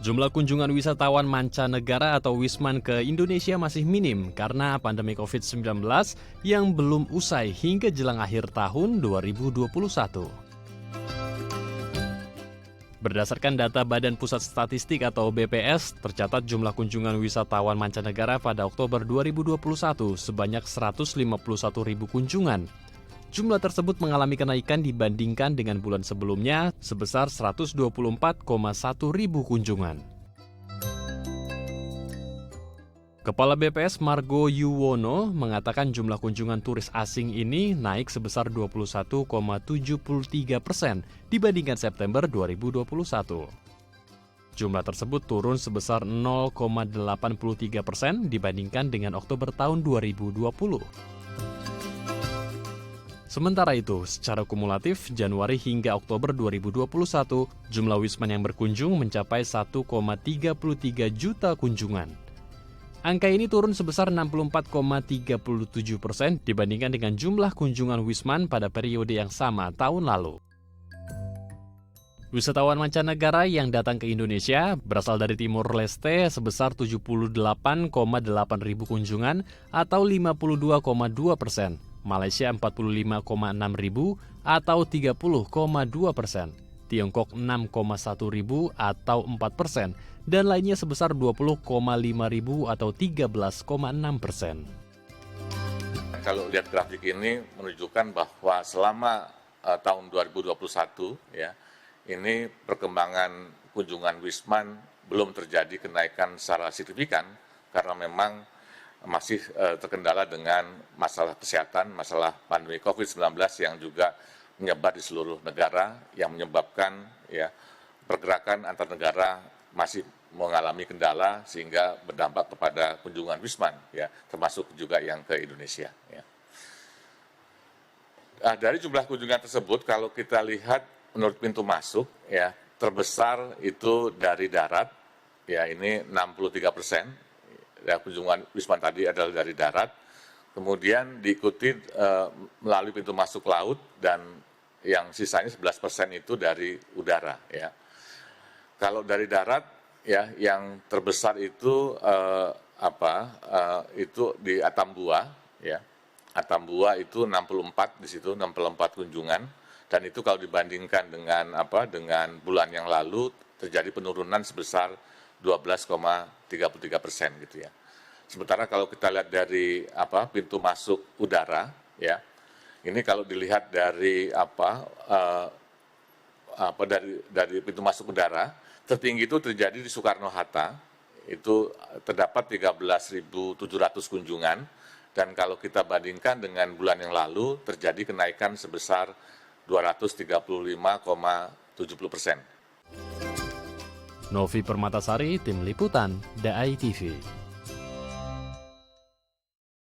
Jumlah kunjungan wisatawan mancanegara atau Wisman ke Indonesia masih minim karena pandemi COVID-19 yang belum usai hingga jelang akhir tahun 2021. Berdasarkan data Badan Pusat Statistik atau BPS, tercatat jumlah kunjungan wisatawan mancanegara pada Oktober 2021 sebanyak 151.000 kunjungan. Jumlah tersebut mengalami kenaikan dibandingkan dengan bulan sebelumnya sebesar 124,1 ribu kunjungan. Kepala BPS Margo Yuwono mengatakan jumlah kunjungan turis asing ini naik sebesar 21,73% dibandingkan September 2021. Jumlah tersebut turun sebesar 0,83% dibandingkan dengan Oktober tahun 2020. Sementara itu, secara kumulatif, Januari hingga Oktober 2021, jumlah wisman yang berkunjung mencapai 1,33 juta kunjungan. Angka ini turun sebesar 64,37% dibandingkan dengan jumlah kunjungan wisman pada periode yang sama tahun lalu. Wisatawan mancanegara yang datang ke Indonesia berasal dari Timur Leste sebesar 78,8 ribu kunjungan atau 52,2%. Malaysia 45,6 ribu atau 30,2%, Tiongkok 6,1 ribu atau 4%, dan lainnya sebesar 20,5 ribu atau 13,6%. Kalau lihat grafik ini menunjukkan bahwa selama tahun 2021 ya, ini perkembangan kunjungan Wisman belum terjadi kenaikan secara signifikan karena memang masih terkendala dengan masalah kesehatan, masalah pandemi COVID-19 yang juga menyebar di seluruh negara, yang menyebabkan ya pergerakan antar negara masih mengalami kendala sehingga berdampak kepada kunjungan Wisman, ya termasuk juga yang ke Indonesia. Ya. Dari jumlah kunjungan tersebut, kalau kita lihat menurut pintu masuk, ya terbesar itu dari darat, ya ini 63%. Ya, kunjungan Wisman tadi adalah dari darat, kemudian diikuti melalui pintu masuk laut dan yang sisanya 11% itu dari udara. Ya. Kalau dari darat, ya yang terbesar itu itu di Atambua, ya Atambua itu 64 di situ 64 kunjungan dan itu kalau dibandingkan dengan dengan bulan yang lalu terjadi penurunan sebesar 12,33% gitu ya. Sementara kalau kita lihat dari pintu masuk udara ya, ini kalau dilihat dari dari pintu masuk udara tertinggi itu terjadi di Soekarno-Hatta, itu terdapat 13.700 kunjungan dan kalau kita bandingkan dengan bulan yang lalu terjadi kenaikan sebesar 235,70%. Novi Permatasari, Tim Liputan, DAI TV.